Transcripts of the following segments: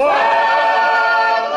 Wow!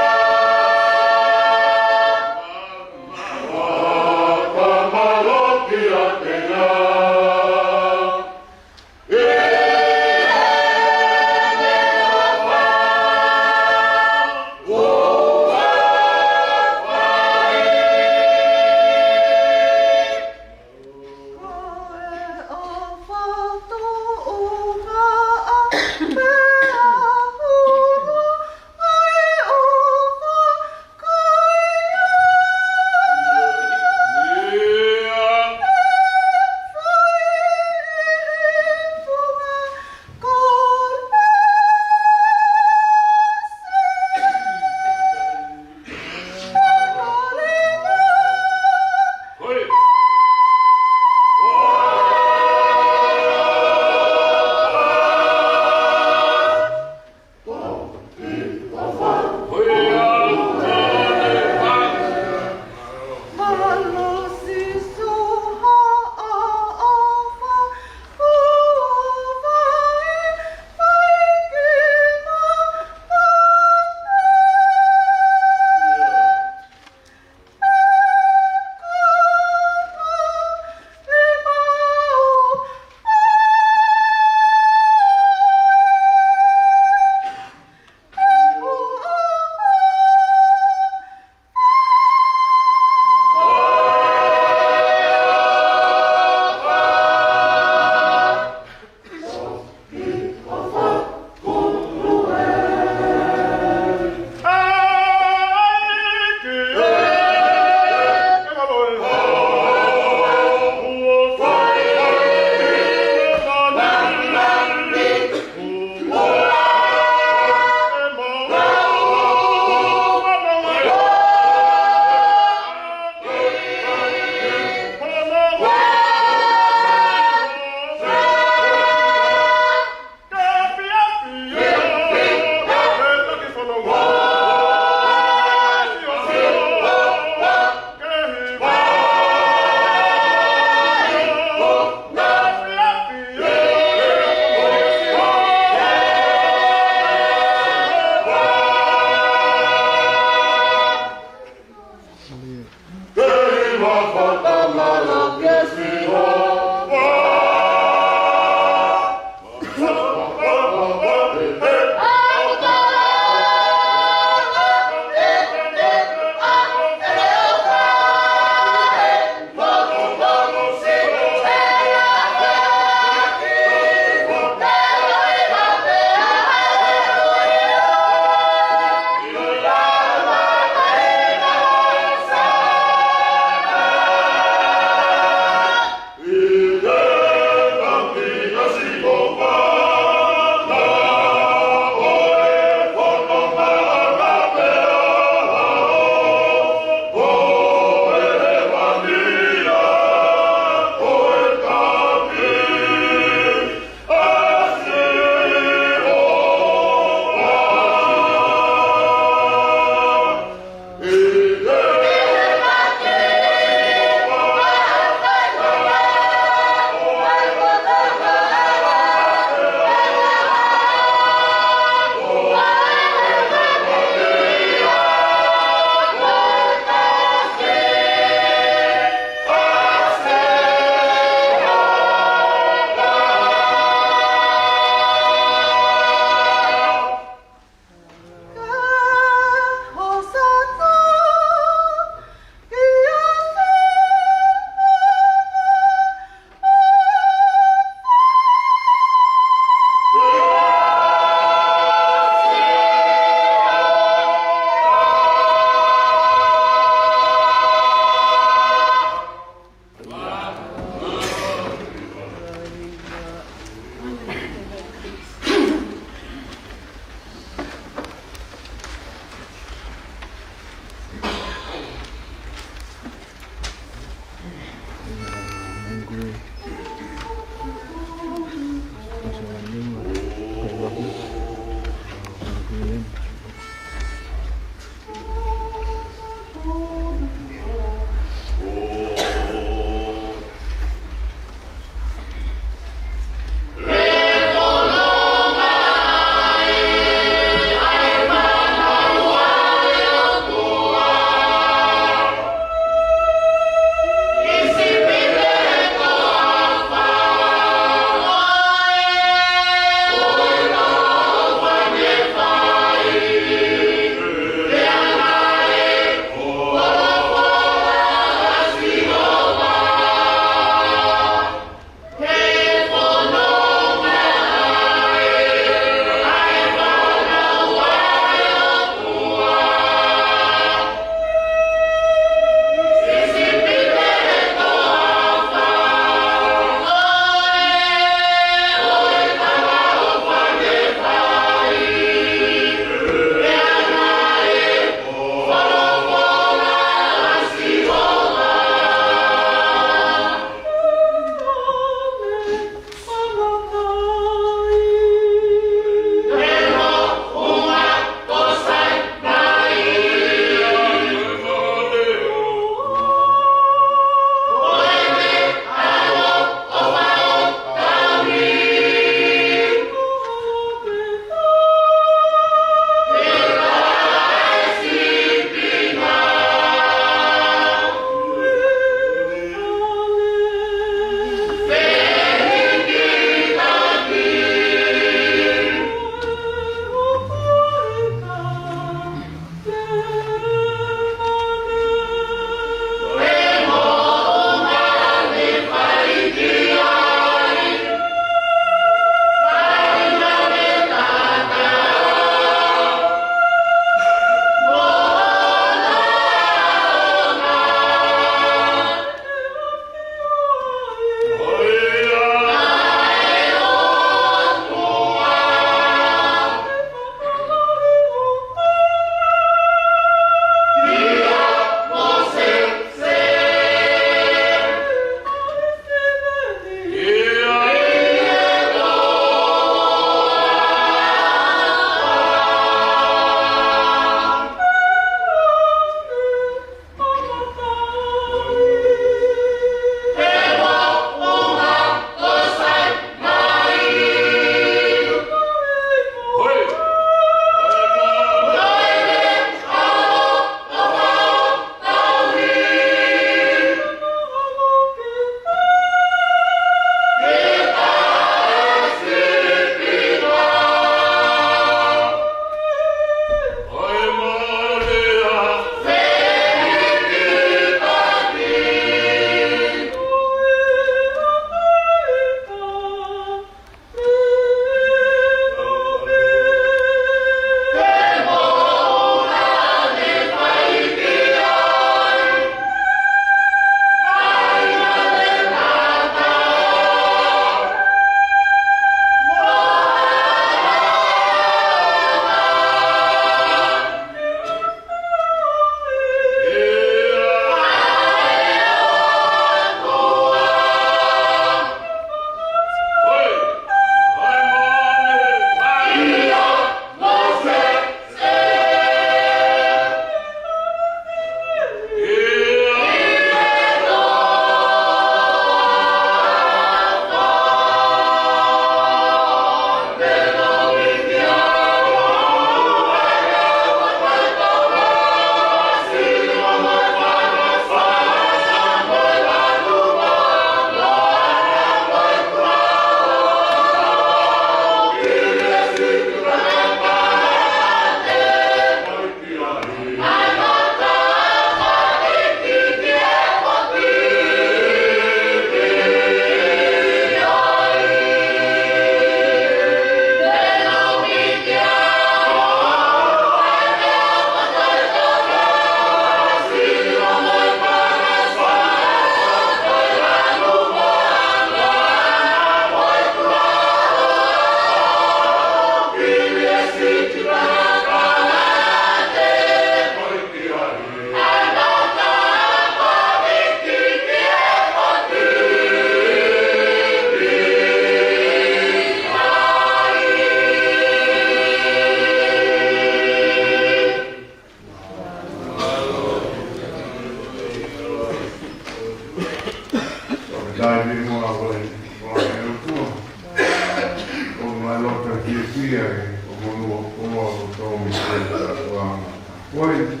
Poi,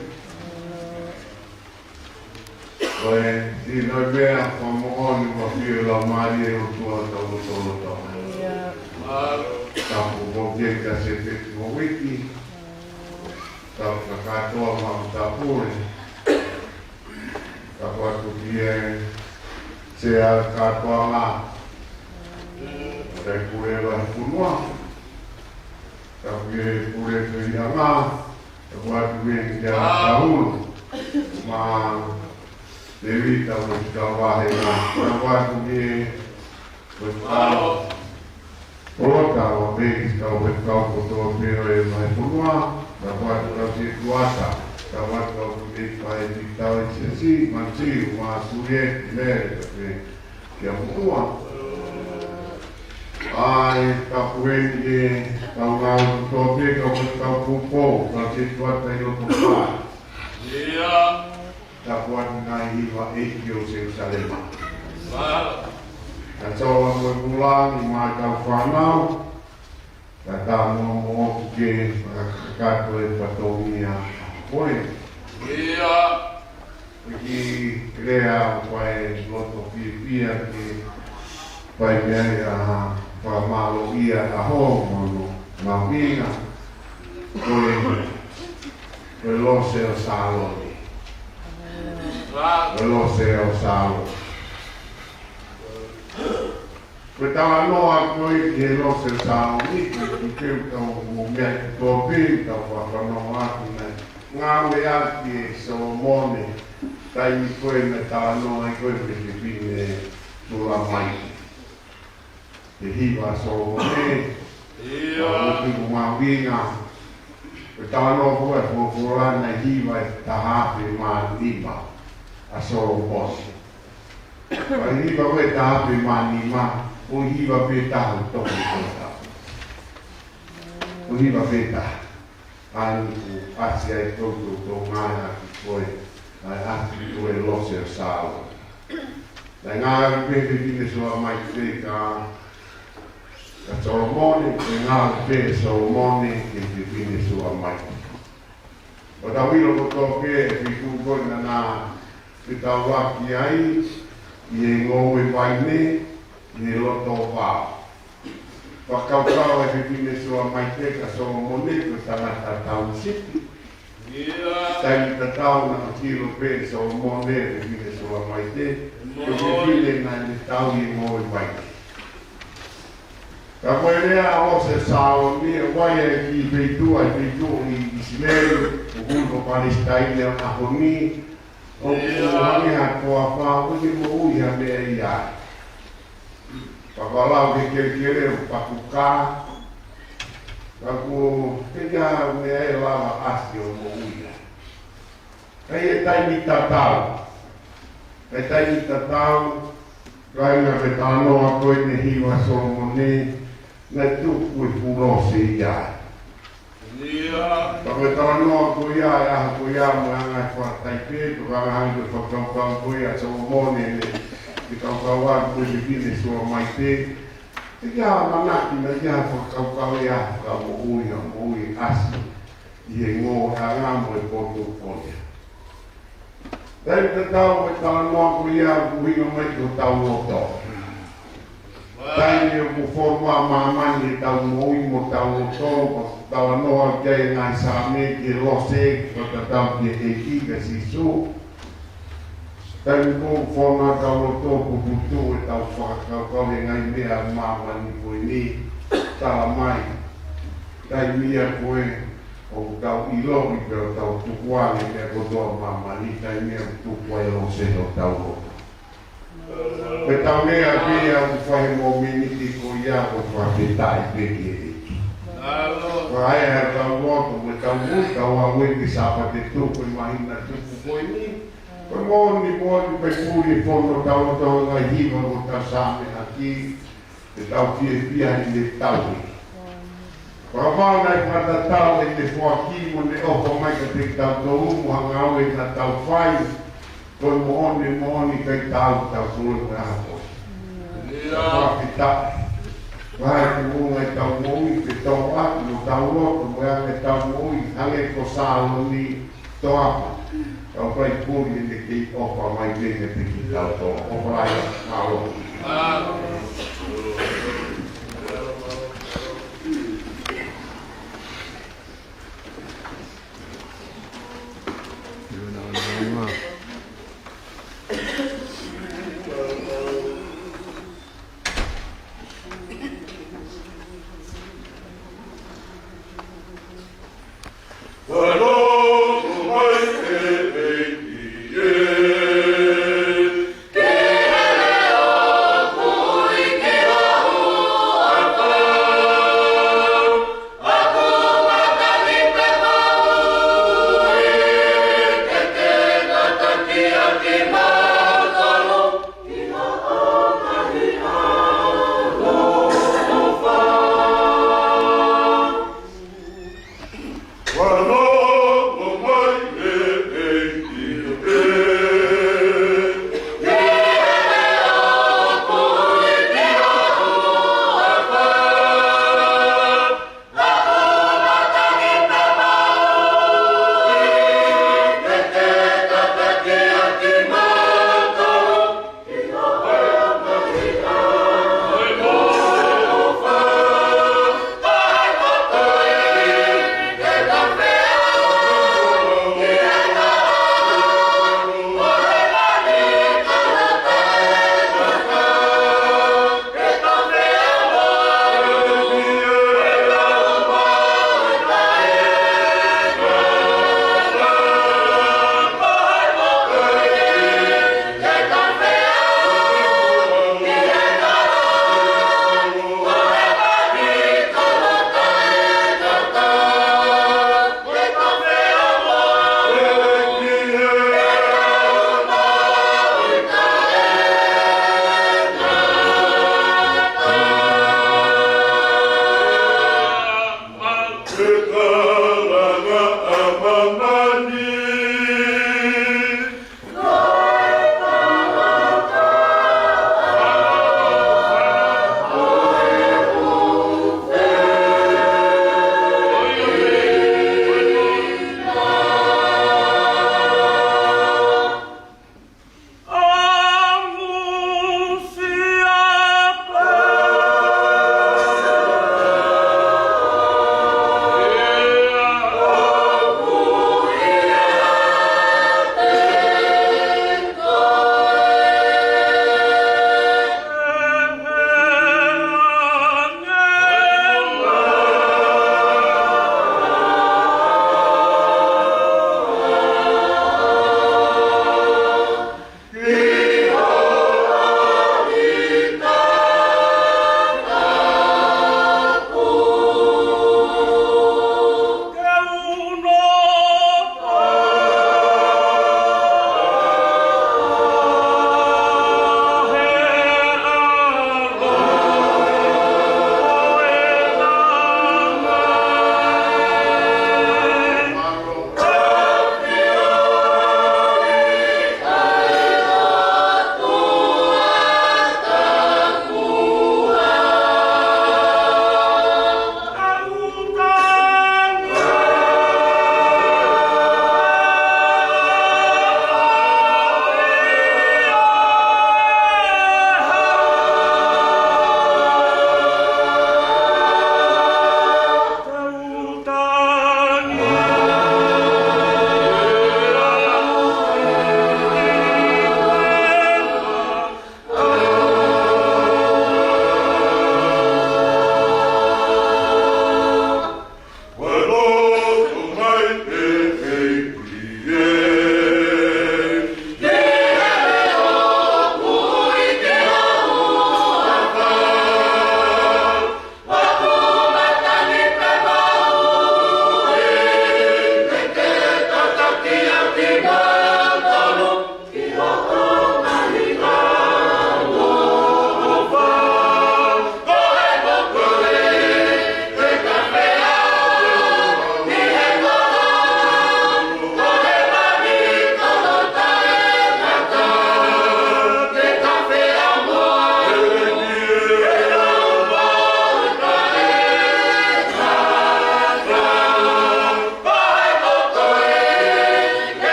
si noi vediamo come ogni figlio la Maria e il tuo solo. Tapo bobie che si effettuò wiki, tapo cacatoa ma tapore, tapo a tutti se al cacatoa là, e pure la funua, tapo che pure per la là, tapo a tutti che la uno, ma devi tapo scavare là, tapo a tutti questo Ora vedi che ho fatto per la funua, da parte della situata, da parte della fare di ma sì, ma studenti veri che a funua. E capoetti da un altro piego che sta un po', la situata io non fare. Da parte naiva e io senza le mani. Katoa mo mulani ma ka whanau, ka tā mo ke kato e patomia koe. Ki rea pai loto pia ki pai mea a whamalo ia a ho mono ma winga koe lose o saloni. Lose o saloni. Questa nuova poi che lo se sa un che un metto pinta quando ngame ati Solomone dai quelle tano e quelle che viene sulla mai e hiva Solomone ma vinga questa nuova poi fulana hiva tahapi ma diva a Solomone hiva we tahapi ma o hiva peta to o hiva peta ai asia e to ngana poi ati to e lose salo la ngana pete vine so mai ka Solomone e ngana pete Solomone che vine so mai o da wilo ko ke tu ko na pita wa ki ai e ngoe paine ni loto va. Whakaukau e pipine sua mai teka Solomone ko tangata tau siti. Tai ta tau na kilo pe Solomone e pipine sua mai te. Ko pipine na ni tau i ngoi vai. Ka koe rea o se sao ni e wai e ki peitua i Isileu, o hundo Palestaine o Nahoni, o kuhani ha koa wha uni mo ui ha mea i ai. Pakalau ke kere o pakuka, kaku pega mea e lava asi o mo ui ha. Kai e taimi tatau, kai taimi tatau, kai nga me tanoa koe ne hiwa Solomone, na tuku i purosi i ai. Pake tanoa koe ai, aha koe ai mo anga e whakataipe, to kanga hangu e whakaukau koe a Solomone ne ki kaukau koe ni pine sua mai te. Te kia manaki na kia whakaukau e aha ka mo ui asi, i e ngō a ngamo e poto ponia. Dai te tau e tanoa koe ia kuhinga mai ko tau loto. Dai e mo forma mamani tau mo ui mo tau loto, tau anoa kia e ngai same ki lose, kata tau ki e kika si su. Dai mo forma tau loto puputu e tau whakakau e ngai mea mamani koe ni, tala mai. Dai mia koe o tau ilo i pero tau tukuane mea kotoa mamani, dai mea tukua e lose o tau loto. Pe tau mea pia u whahe mo miniti ko ia ko whaketai peki e iki. Ko ae hea tau loto me tau muka wa wiki sapa te tuku i mahina tuku koe ni. Ko moni pe kuri fono tau loto ngai hiva ko tau same aki te tau pia i le tau ni. Ko awau nai kata tau e te whaki mo ne oho mai ka te tau tau umu hangau e na tau whai. Koe mooni kai tau kule koe hapo. Whakita. Wahe ku unga e tau moui, te tau atu, no tau loto, moe ange tau moui, ange ko salo ni, toapa. Kau pai puri ni ki opa mai tene te ki tau to. Opa ai alo.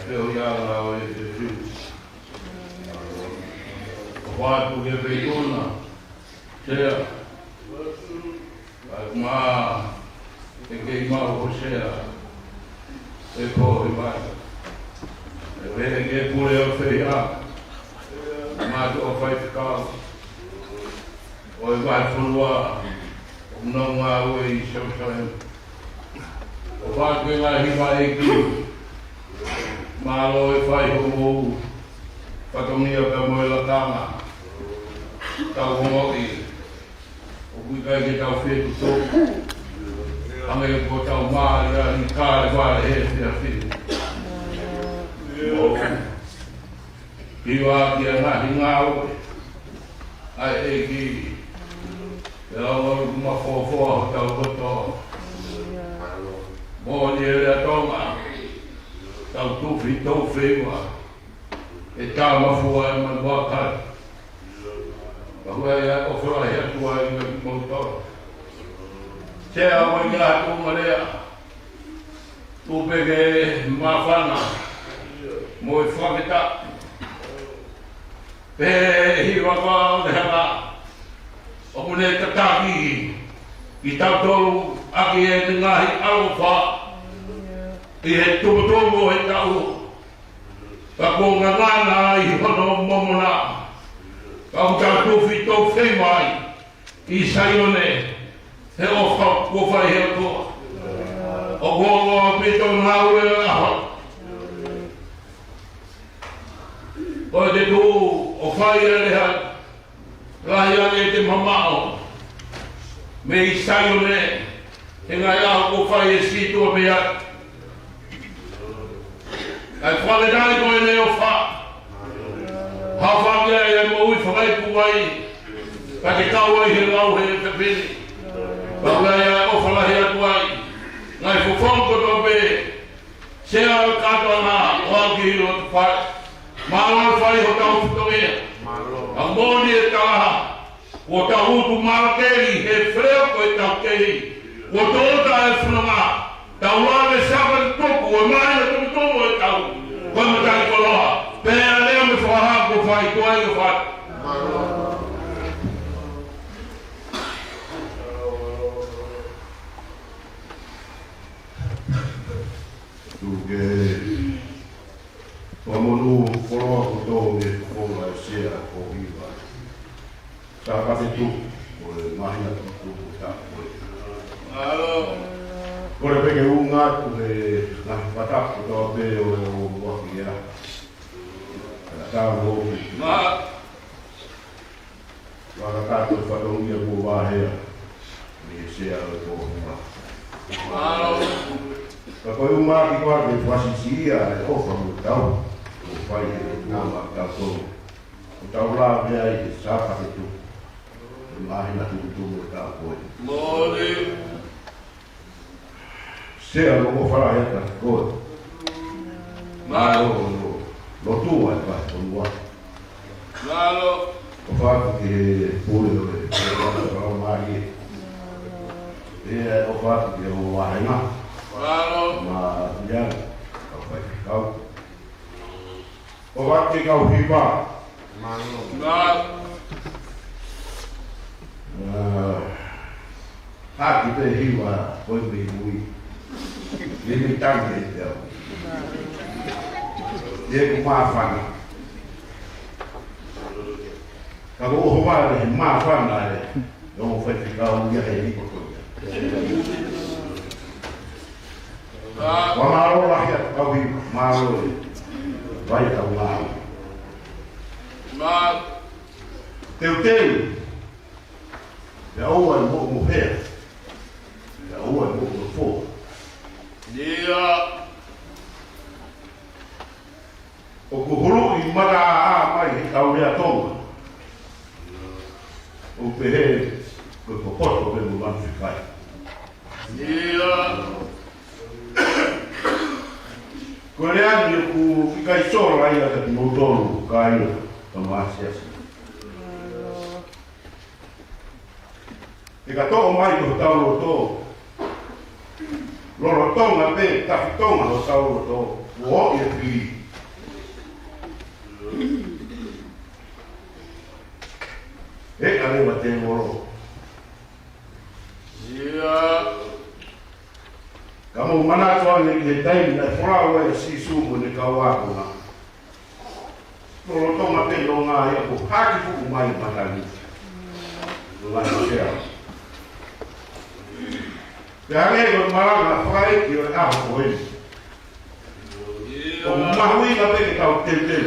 feo yanga o e fiu. Watu ke peitona, sea, ma, e ke ima o sea, e ko i mai. E vene ke pule o fea, ma to o fai whikau. O i vai whulua, o mna ngā ue i Shaushai. O whātu e ngā hiwa e ki, ma lo e whai ho mou, whatongia pe moe la tanga. Tau hongoki, o kui kai ke tau whetu tōku. Angai ko tau maa ia i kāre wāre he whia whiu. Hiwa ki a ngahi ngā ue, ai e ki, e awa kuma whōwhoa tau koto. Mō ni e rea tonga, tau tuwhi tau whewa, e tā mafua e man wākari. Mahua ia ofora hea tua i ngā mautora. Te awa i ngā tūma rea, tūpeke mawhana, mo i whaketa. Pe hiwa wāo te hanga, o mune tataki, i tautolu aki e te ngahi alwha, i he tumutongo he tau. Ka ko ngā ngāna i hono momona, kau tuwhi tau whewai, i saione, he ofa ko whai hea toa. O koa pito ngā ue aho. O te tū, o whai e reha, rahi ane te mamao. Me i saione, he ngai aho ko whai e situa me at. Ai whale nai koe ne o wha. Hawhangia e mo ui whakai puwai, ka te kaua i he lau he te pini. Paula e o whalahi atu ai, ngai whawhanko tō pe, sea o katoa ngā, o au ki hiro te whai. Mālo whai ho tau whitongia, a mōni e talaha, o tau utu marakeri, he whreo koe tau kei, o tōta e whananga, tau lawe sapa te toku, o maina tumutomo e tau, koe matai koloha, pēr leo me whaha ko whai koe o whai. Tuke, whamonu wholoa ko tō me whonga e sea ko hiwa. Sa pate tu, o le mahina tu ko ta koe. Alo. Kore peke unga ku le ngahi pataku tō pe o waki ea. Tāu o Ma. Waka tātou whatongia ko wāhea. Me sea o tō hua. Alo. Ka koe umā ki kua te whasisia e ofa mo tau. Ko whai e ngāma tau tō. Ko tau rā mea i te sāpate tu. Mahina tu mo tau koe. Mōri. Sea mo ko wharaheta koe. Māro no. Lo tua e vai, o mua. Alo. O whāku ki he pūre o e whakao māri. E o whāku ki o wāhenga. Alo. Ma iana, kau whai ki kau. O whāku ki kau hiwa. Hāki te hiwa, hoi me mui. Nimi tangi e te au. Ie ku mawhana. Ka ko oho wale he mawhana e. Nō whai whikau ia he niko koe. Wa maro lahi atu kau hi maro e. Vai tau ngāo. Teu teu. Te aua e mo mo hea. Te aua e mo mo fō. Ia. O kuhuru i mara a mai he tau rea tonga. O pehe koe popoto pe mo manu whikai. Ia. Koe rea ni o ku whikai soro ai a te motonu ka ino ka maasiasi. E ka tō mai ko tau o tō. Loro tonga pe, tafi tonga o tau o tō. Uho i e piri. te moro. Ia. Kamu mana toa ni le tai na fora e si sumo ni kawaku na. Tolo tonga te longa ia ko haki fu mai matani. Longa share. Ya ne ko mara na fora ki o a ko e. O mahui na pe ka o tete.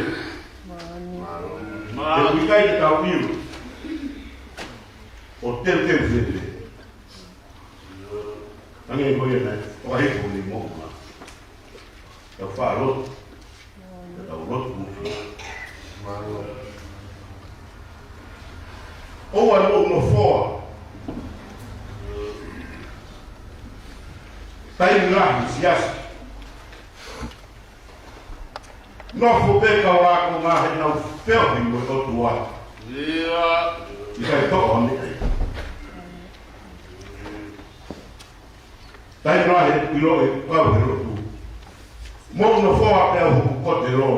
Ma o kai ka o iu. O tete vete. Angin ko yun o ay ko ni mo ma. Ka faro. Ka rot mo fi. O wa no fo. Tai na sias. No fo pe ka wa ko ma he na fel ni mo to tua. Ia. Ia to on ni. Tai no he ilo e pa o ro tu. Mo no fo a pe o ko te ro.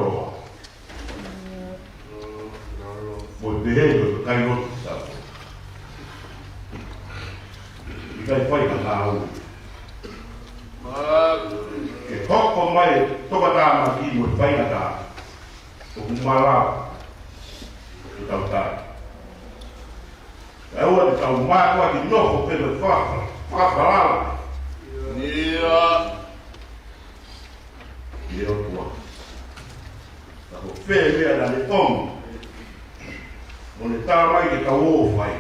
Mo de he do kai no sa. Kai fai ka na o. Ke toko mai toka tā ma ki mo fai na tā. O kumala. Tau tā. E ua te tau maa kua ki noko pe me whakaparala. Ia. Ia o tua. Tako whē mea na le tomu. O le tā mai ke tau o whai.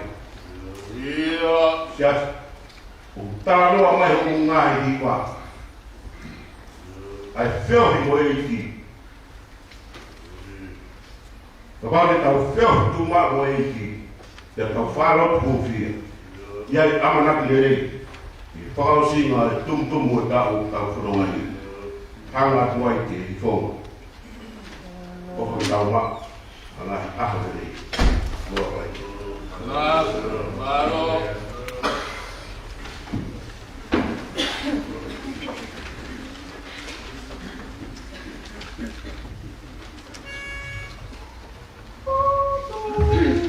Ia. Sias. O tā noa mai o ngāi di kwa. Ai wheo hi mo e ki. Ka wāne tau wheo tu mā mo e ki. Te tau whāro pūwhia. Iai amanaki le rei. I whakao singa e tum o tau tau whanonga ni. Hanga tuai te i whonga. Oko i tau mā. Ana aha le rei. Lua rai. Maro. Hallelujah.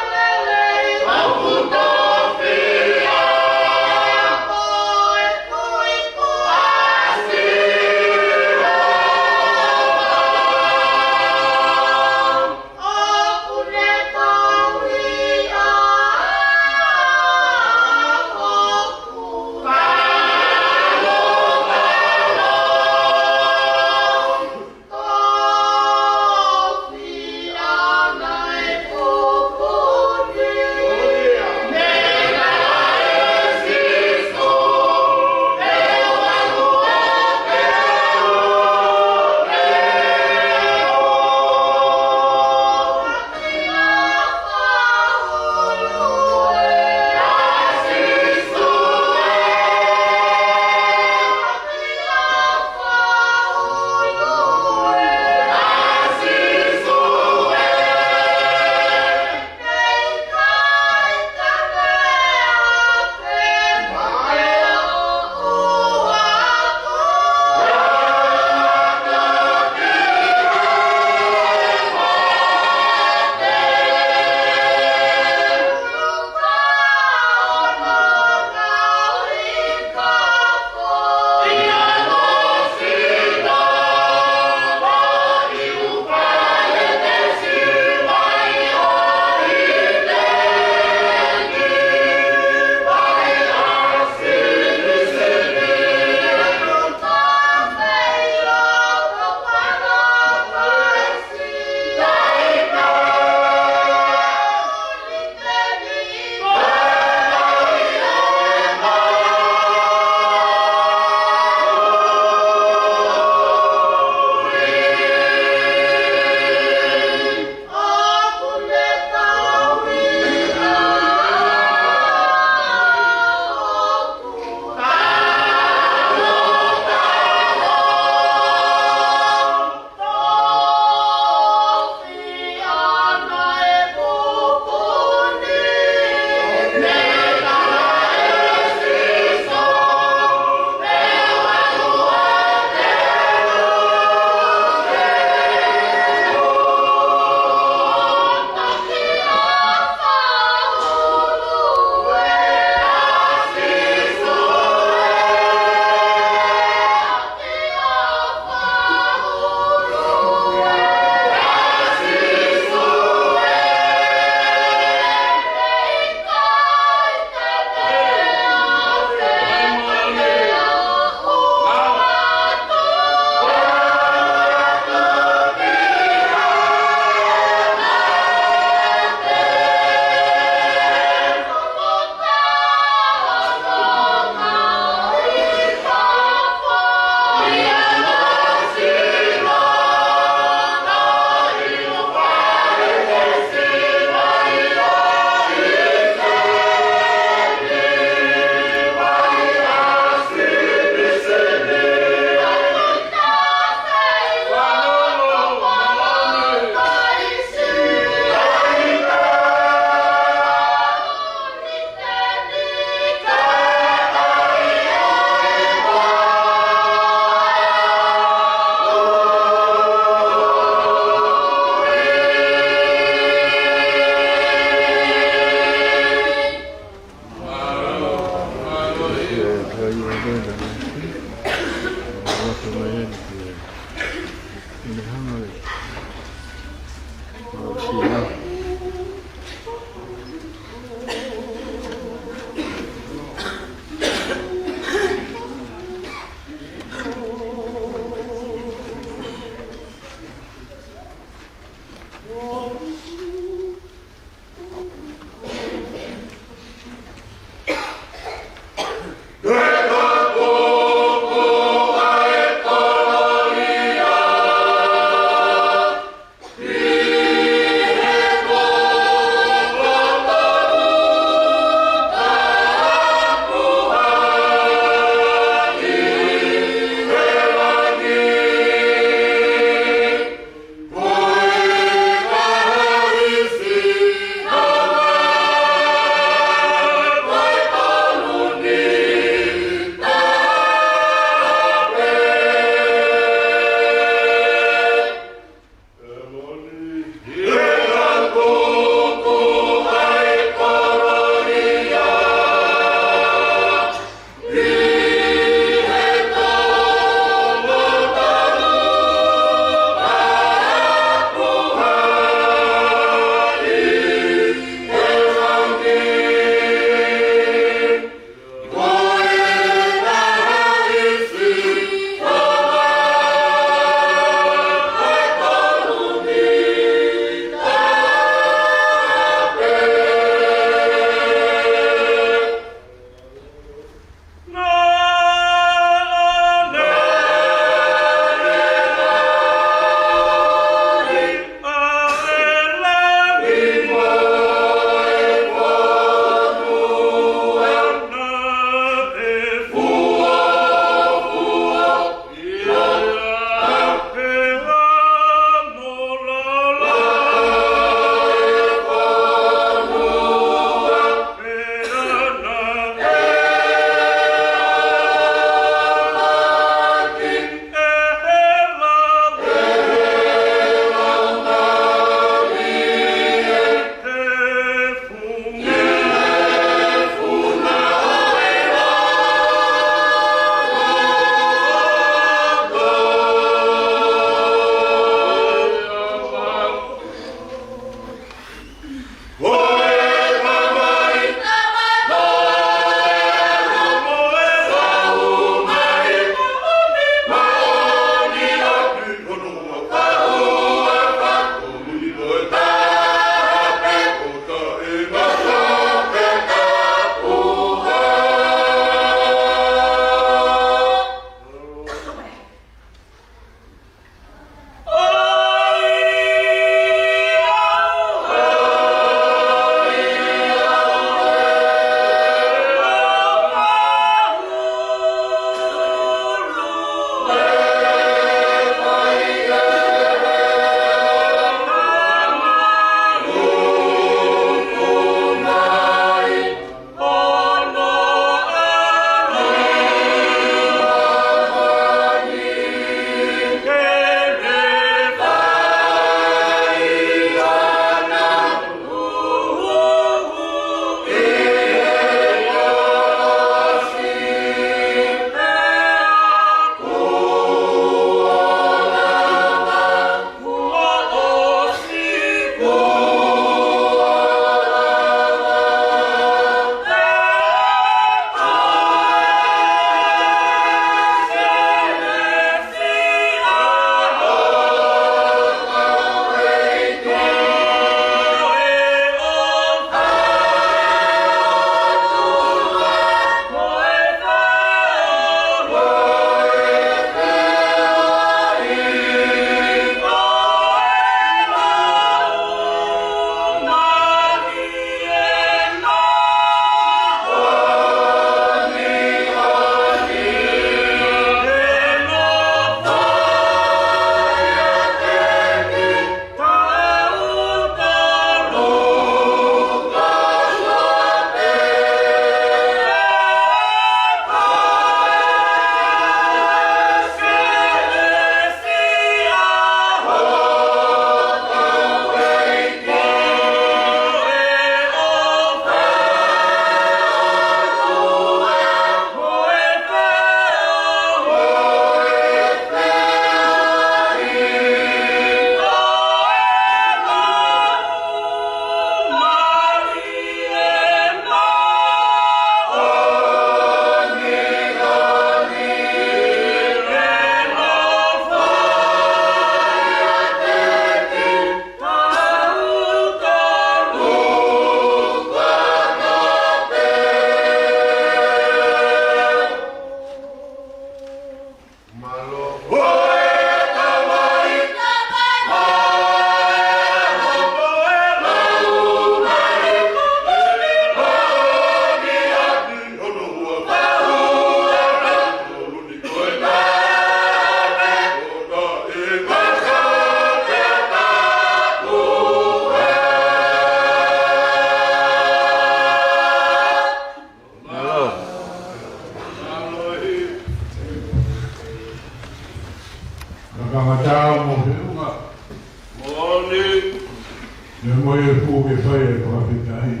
mo e fu che fai e profitai.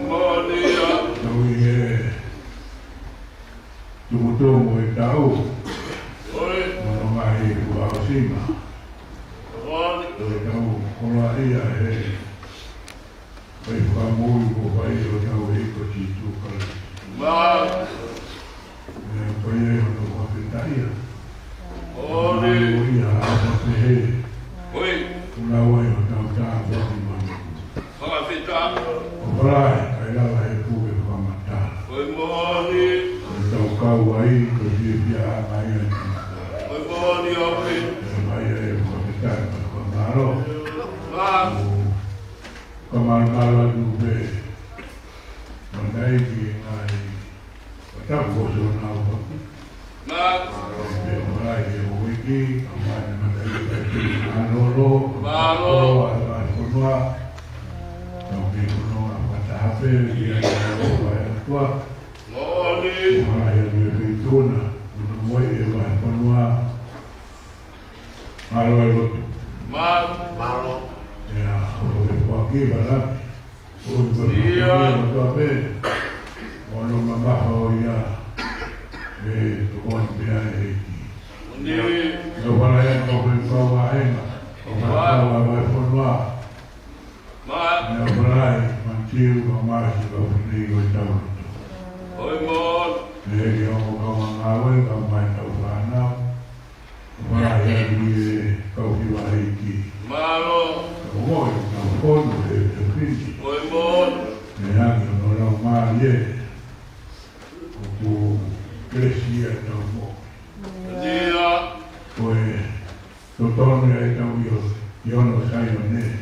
Monia. Noi tumutomo e tau. Oi. Non mai fu a cima. Dove tau cola ia e poi fa molto poi io tau e così tu con Ma. poi io non profitai. Oi. Ia a te. Oi. Una vuoi tau tau Fala fita. Orai, kai lava e fuge kwa matala. Oi moni. Tau kau ai, ko si pia mai ai. Oi moni opi. Mai ai kwa kitai kwa maro. Ma. Kwa maro du be. Mandai ki ngai. Kata boso na upa. Ma. Orai e wiki, amai mandai ki anoro. Maro. Ai konua. Tau ki konua pata hape, ki ai konua e atua. Moni. Mai e vituna, una moi e vai konua. Maro e lotu. Ma. Ya, o kwa ki bala. O kwa pe. Ono mama ho ya. E to kon pia e ki. Ni. No wala ya ko kwa wa ema. O wa vai konua. Ma. Ya bala mantiu o mais do ni o tau. Oi mon. E o ko ngawe ka mai tau ana. Wala ya ni ko ki wa ki. Maro. Oi, não pode ver, eu fiz. Oi mon. Não malhei. O crescia tão bom. Dia. Foi, eu torno aí tão eu não saio nele.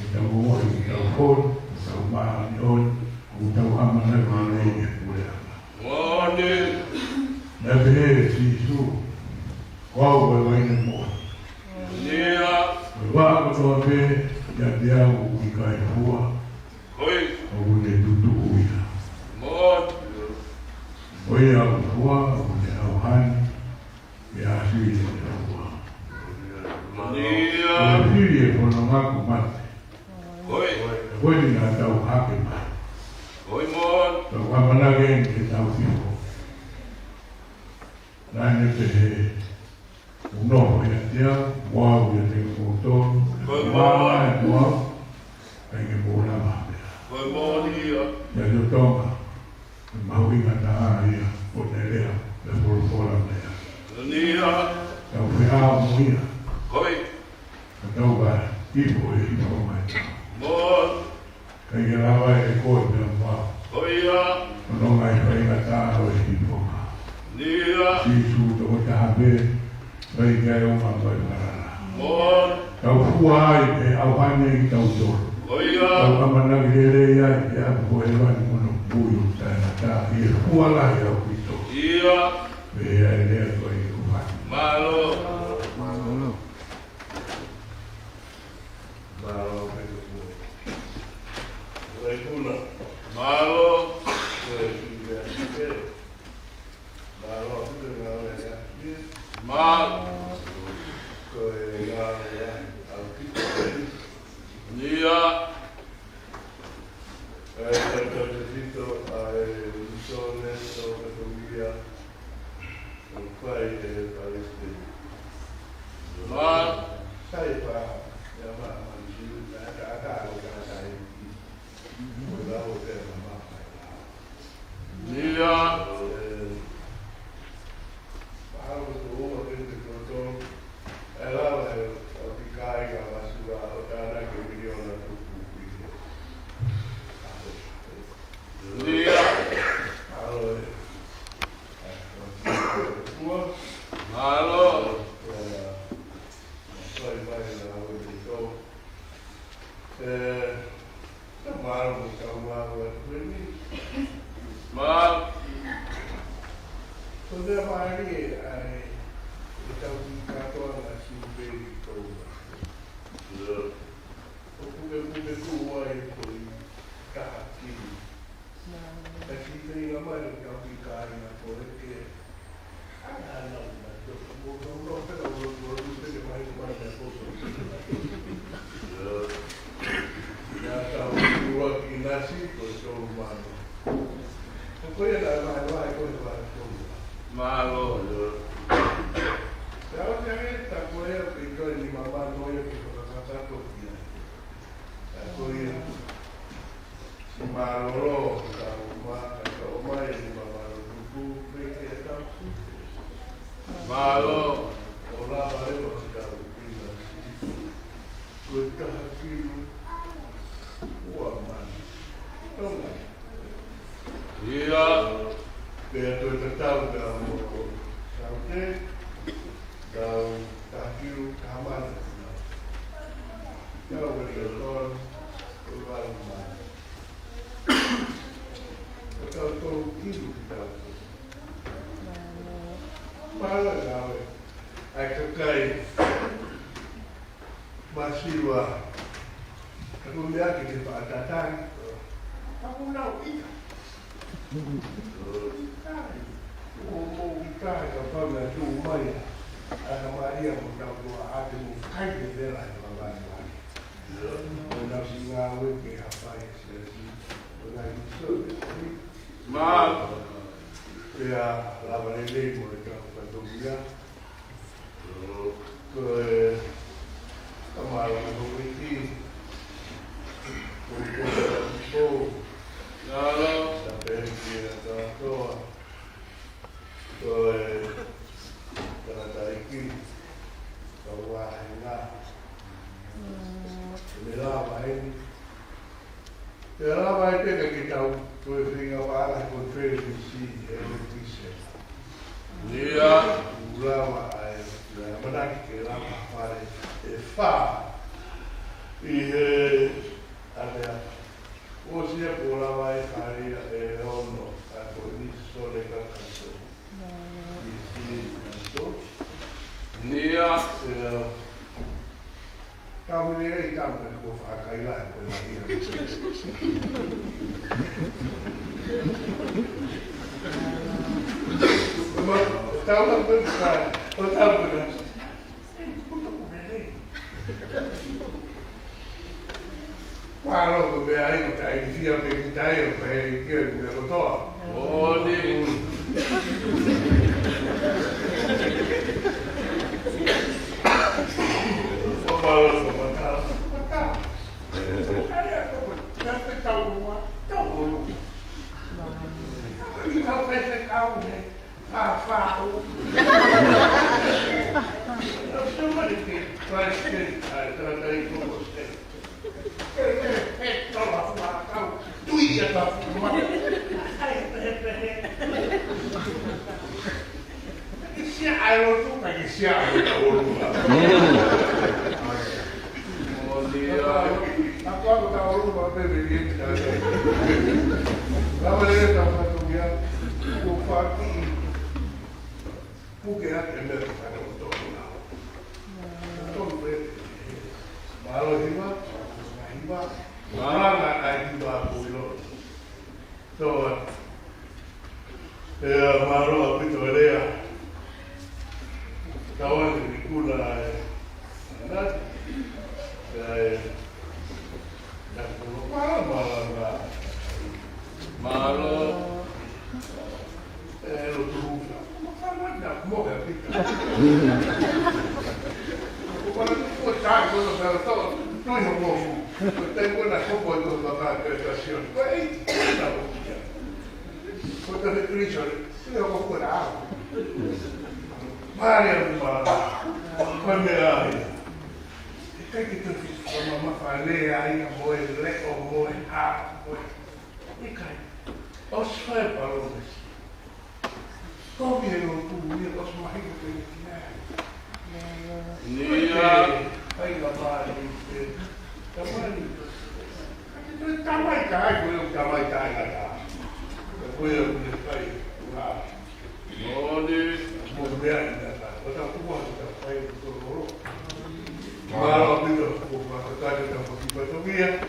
Então o oi, então for, então malhou, então a maneira malhei por ela. Moni. Deve ser isso. Qual vai no morro? Dia. Vai para ver, já deu o que cai rua. Oi. O ne tutu uia. Mon. Oi a rua, o ne au hani, e a sui ne rua. O Dia. fili e kono maku mate. Oi. Oi ni nga tau hake mai. Oi mon. Tau wamanage ke tau fiho. Nane te he unoho ia tia, wau ia te koton. Oi, Mama e wau, ainge mōna mahmea. Oi moni. Ia te tonga, maui ngata a ia, o te rea, le porofora mea. Dia. Tau whia moia, Oi. ka tau wa ipo e hino mai. Mon. Kai ke rawa e koe mea mwao. Oi ya. Ono mai whai ngata o e hino ma. Dia. Sisu toko tahape, whai kai o ma wai marana. Mon. Tau hua ai e au hane i tau toro. Oi Tau ya. amana ki re ai e a po e wani mono puyo tāna tā. I e hua lahi au kito. Dia. E a e lea koe i kuhani. Malo. Malo. Mal. Dia. Mal. Dia. Dia. Malo. Mal. Malo. Kalau jangan tak boleh pergi di mama noya kita kata tu dia. Aku ini si Marolo kata rumah yang mama dulu pergi tahu. Malo. Orang lain masih tahu bila kita hasil uang mana. Tahu tak? Iya. Dia tu tahu dalam sampai dalam tahu kamar. Kalau berdoa keluar rumah. Kalau tu hidup kita. Malah gawe. Aku kai masih wah. Aku lihat di tempat datang. Aku nak ikan. Mau kita kalau nak cuma ya. Ada Maria mudah doa ada mukai dia lah bawa lagi. Mudah singawe ke apa ya sih. Mudah itu. Mal. Ya lawan ini mereka dia ke kemarin memiliki untuk Halo. sampai dia tahu ke kerana ini bahwa inilah main yang kita punya para konferensi Indonesia. Iya. Ulama menang kira apa fa ada usia ulama hari ono atau ini sore kantor di kantor Iya. kamu ni kamu aku fakailah tahu tak tahu benar. Kalau beberapa kita ini dia beritahu bahawa kita betul. Oh ni. Kalau betul. Ada tahu semua. Tahu. Kalau saya tahu ni. Apa? Semua itu pasti terada itu mesti. Kalau tahu, tu ia tahu. Siapa itu bagi siapa tahu? Oh dia. Aku tahu apa begini. Lama dia tahu dia. Kufati. Bukan yang berkata untuk tahu. Untuk malu hima, malah nak hima pulau. So, malu apa tu dia? Kawan di kula, nak, dan malu. Malo. Lo tu. Nak mau kan kita. Kalau tu tak boleh kalau tu yang mau. Tengo una copa de la presentación. Pues tahu. Kota Indonesia, sudah kau kurang. Mari malah, kamera. Kita sama mafale aí boy lek o boy a boy. Ikai. Os foi para o Kau biar tu biar os mahir ke Iya. Baik apa ini? Kembali. Itu tamai kai, boleh tamai kai ada. Boleh kai. Wah. Oh ni. Boleh ada. Kita kuat kita kai betul. Malah kita kuat kita kita betul dia.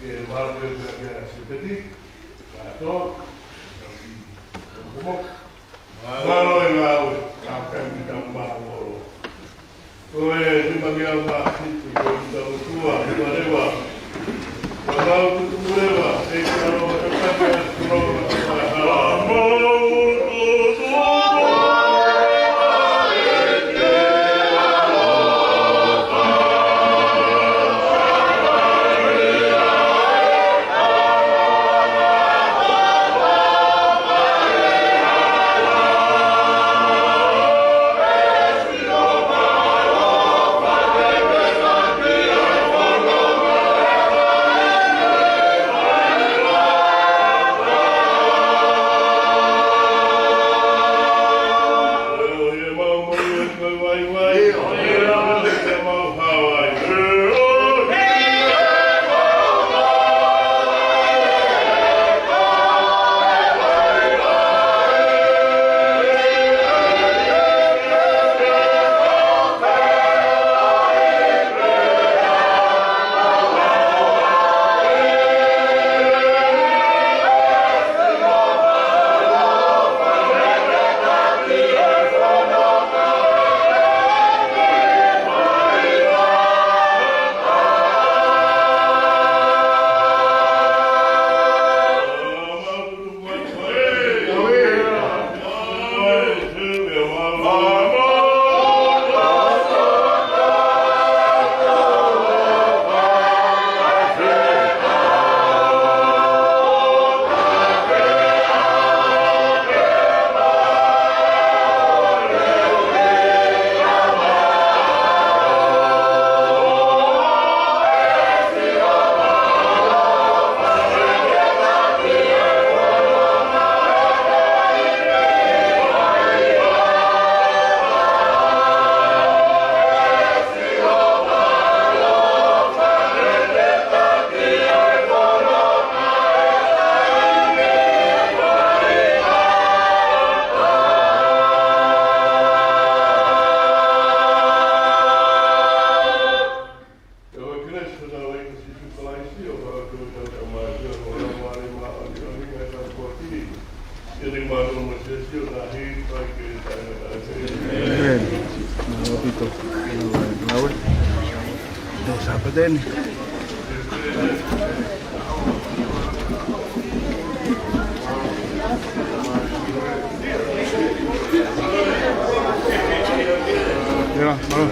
Dia malah dia seperti atau Malo e lao, akan kita mahu. Kowe di bagian bawah itu kita tua, kita lewa. Siapa din? Ya, malu.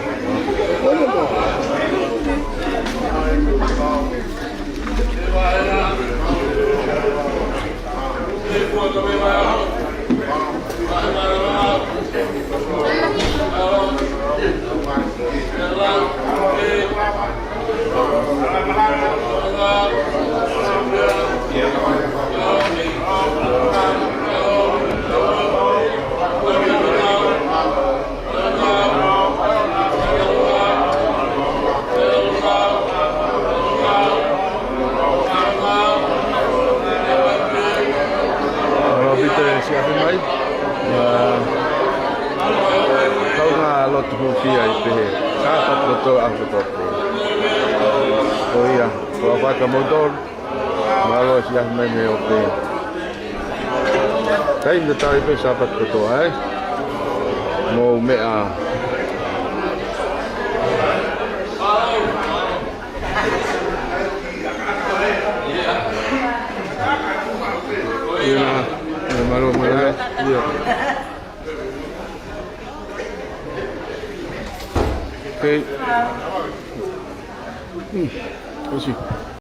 Siapa mai? Kau ngah lot mufia itu. Siapa betul aku betul. Oh iya, kalau apa motor, malu siapa mai oke. Tapi betul itu siapa betul mau mea. Iya. Malu malah, iya. Oke. Kasih.